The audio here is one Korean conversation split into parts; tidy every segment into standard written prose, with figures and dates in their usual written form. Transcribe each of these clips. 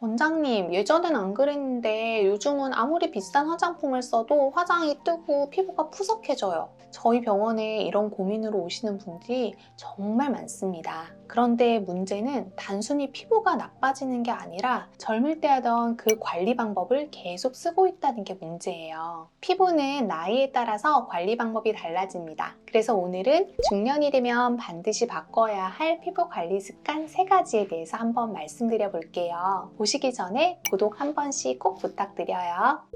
원장님, 예전엔 안 그랬는데 요즘은 아무리 비싼 화장품을 써도 화장이 뜨고 피부가 푸석해져요. 저희 병원에 이런 고민으로 오시는 분들이 정말 많습니다. 그런데 문제는 단순히 피부가 나빠지는 게 아니라 젊을 때 하던 그 관리 방법을 계속 쓰고 있다는 게 문제예요. 피부는 나이에 따라서 관리 방법이 달라집니다. 그래서 오늘은 중년이 되면 반드시 바꿔야 할 피부 관리 습관 3가지에 대해서 한번 말씀드려 볼게요. 보시기 전에 구독 한 번씩 꼭 부탁드려요.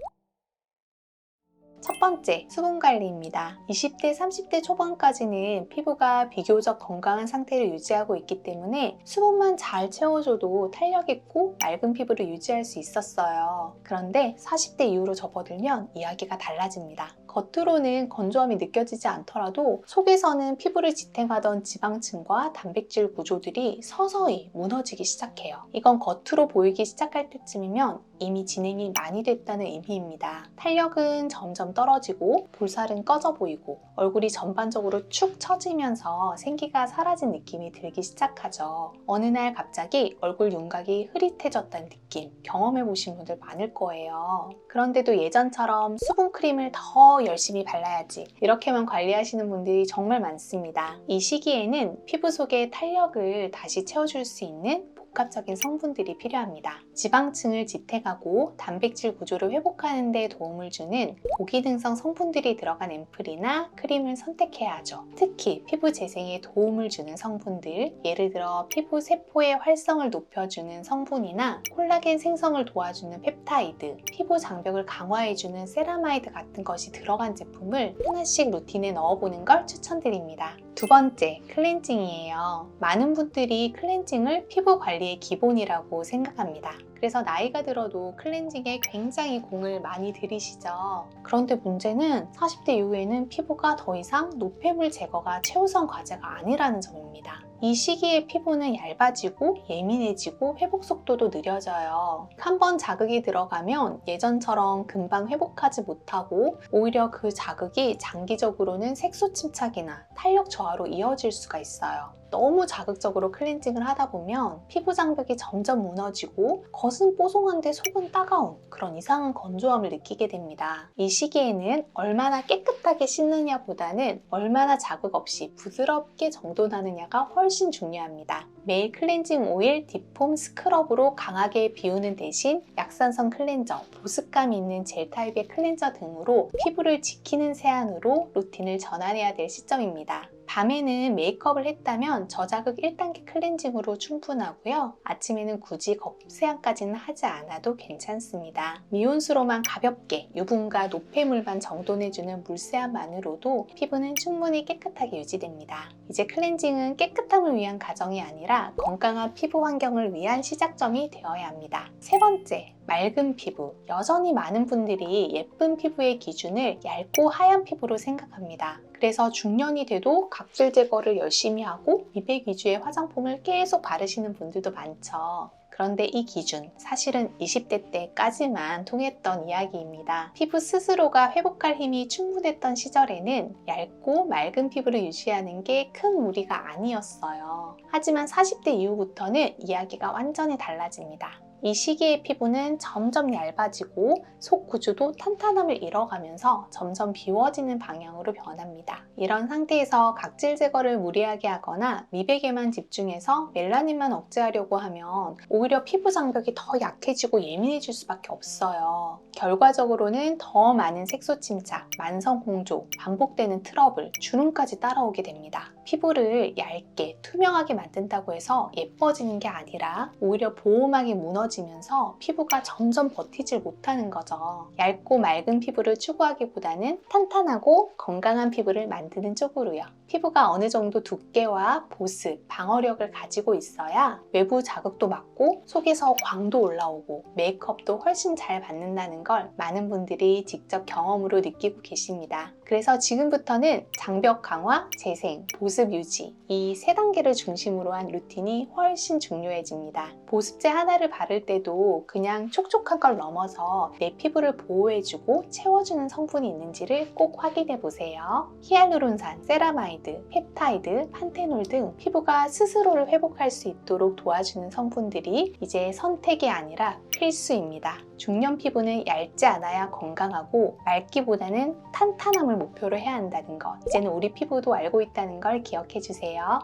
첫 번째, 수분 관리입니다. 20대, 30대 초반까지는 피부가 비교적 건강한 상태를 유지하고 있기 때문에 수분만 잘 채워줘도 탄력 있고 맑은 피부를 유지할 수 있었어요. 그런데 40대 이후로 접어들면 이야기가 달라집니다. 겉으로는 건조함이 느껴지지 않더라도 속에서는 피부를 지탱하던 지방층과 단백질 구조들이 서서히 무너지기 시작해요. 이건 겉으로 보이기 시작할 때쯤이면 이미 진행이 많이 됐다는 의미입니다. 탄력은 점점 떨어지고 볼살은 꺼져 보이고 얼굴이 전반적으로 축 처지면서 생기가 사라진 느낌이 들기 시작하죠. 어느 날 갑자기 얼굴 윤곽이 흐릿해졌다는 느낌 경험해 보신 분들 많을 거예요. 그런데도 예전처럼 수분크림을 더 열심히 발라야지 이렇게만 관리하시는 분들이 정말 많습니다. 이 시기에는 피부 속에 탄력을 다시 채워줄 수 있는 복합적인 성분들이 필요합니다. 지방층을 지탱하고 단백질 구조를 회복하는 데 도움을 주는 고기능성 성분들이 들어간 앰플이나 크림을 선택해야 하죠. 특히 피부 재생에 도움을 주는 성분들, 예를 들어 피부 세포의 활성을 높여주는 성분이나 콜라겐 생성을 도와주는 펩타이드, 피부 장벽을 강화해주는 세라마이드 같은 것이 들어간 제품을 하나씩 루틴에 넣어보는 걸 추천드립니다. 두 번째, 클렌징이에요. 많은 분들이 클렌징을 피부 관리의 기본이라고 생각합니다. 그래서 나이가 들어도 클렌징에 굉장히 공을 많이 들이시죠. 그런데 문제는 40대 이후에는 피부가 더 이상 노폐물 제거가 최우선 과제가 아니라는 점입니다. 이 시기에 피부는 얇아지고 예민해지고 회복 속도도 느려져요. 한번 자극이 들어가면 예전처럼 금방 회복하지 못하고 오히려 그 자극이 장기적으로는 색소 침착이나 탄력 저하로 이어질 수가 있어요. 너무 자극적으로 클렌징을 하다 보면 피부 장벽이 점점 무너지고 겉은 뽀송한데 속은 따가운 그런 이상한 건조함을 느끼게 됩니다. 이 시기에는 얼마나 깨끗하게 씻느냐보다는 얼마나 자극 없이 부드럽게 정돈하느냐가 훨씬 중요합니다. 매일 클렌징 오일, 딥폼, 스크럽으로 강하게 비우는 대신 약산성 클렌저, 보습감 있는 젤 타입의 클렌저 등으로 피부를 지키는 세안으로 루틴을 전환해야 될 시점입니다. 밤에는 메이크업을 했다면 저자극 1단계 클렌징으로 충분하고요. 아침에는 굳이 겉세안까지는 하지 않아도 괜찮습니다. 미온수로만 가볍게 유분과 노폐물만 정돈해주는 물세안만으로도 피부는 충분히 깨끗하게 유지됩니다. 이제 클렌징은 깨끗함을 위한 과정이 아니라 건강한 피부 환경을 위한 시작점이 되어야 합니다. 세 번째, 맑은 피부. 여전히 많은 분들이 예쁜 피부의 기준을 얇고 하얀 피부로 생각합니다. 그래서 중년이 돼도 각질 제거를 열심히 하고 미백 위주의 화장품을 계속 바르시는 분들도 많죠. 그런데 이 기준, 사실은 20대 때까지만 통했던 이야기입니다. 피부 스스로가 회복할 힘이 충분했던 시절에는 얇고 맑은 피부를 유지하는 게 큰 무리가 아니었어요. 하지만 40대 이후부터는 이야기가 완전히 달라집니다. 이 시기의 피부는 점점 얇아지고 속 구조도 탄탄함을 잃어가면서 점점 비워지는 방향으로 변합니다. 이런 상태에서 각질 제거를 무리하게 하거나 미백에만 집중해서 멜라닌만 억제하려고 하면 오히려 피부 장벽이 더 약해지고 예민해질 수밖에 없어요. 결과적으로는 더 많은 색소 침착, 만성 홍조, 반복되는 트러블, 주름까지 따라오게 됩니다. 피부를 얇게 투명하게 만든다고 해서 예뻐지는 게 아니라 오히려 보호막이 무너지면서 피부가 점점 버티질 못하는 거죠. 얇고 맑은 피부를 추구하기보다는 탄탄하고 건강한 피부를 만드는 쪽으로요. 피부가 어느 정도 두께와 보습, 방어력을 가지고 있어야 외부 자극도 막고 속에서 광도 올라오고 메이크업도 훨씬 잘 받는다는 걸 많은 분들이 직접 경험으로 느끼고 계십니다. 그래서 지금부터는 장벽 강화, 재생, 보습 보습 유지, 이 세 단계를 중심으로 한 루틴이 훨씬 중요해집니다. 보습제 하나를 바를 때도 그냥 촉촉한 걸 넘어서 내 피부를 보호해주고 채워주는 성분이 있는지를 꼭 확인해 보세요. 히알루론산, 세라마이드, 펩타이드, 판테놀 등 피부가 스스로를 회복할 수 있도록 도와주는 성분들이 이제 선택이 아니라 필수입니다. 중년 피부는 얇지 않아야 건강하고 맑기보다는 탄탄함을 목표로 해야 한다는 것, 이제는 우리 피부도 알고 있다는 걸 기억해 주세요.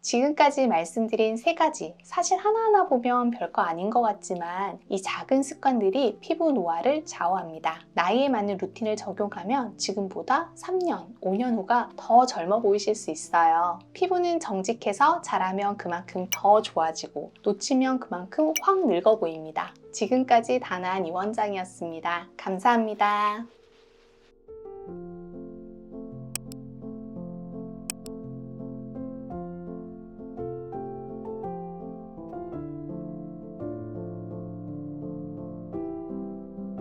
지금까지 말씀드린 세 가지, 사실 하나하나 보면 별거 아닌 것 같지만 이 작은 습관들이 피부 노화를 좌우합니다. 나이에 맞는 루틴을 적용하면 지금보다 3년, 5년 후가 더 젊어 보이실 수 있어요. 피부는 정직해서 잘하면 그만큼 더 좋아지고 놓치면 그만큼 확 늙어 보입니다. 지금까지 다나한 이원장이었습니다. 감사합니다.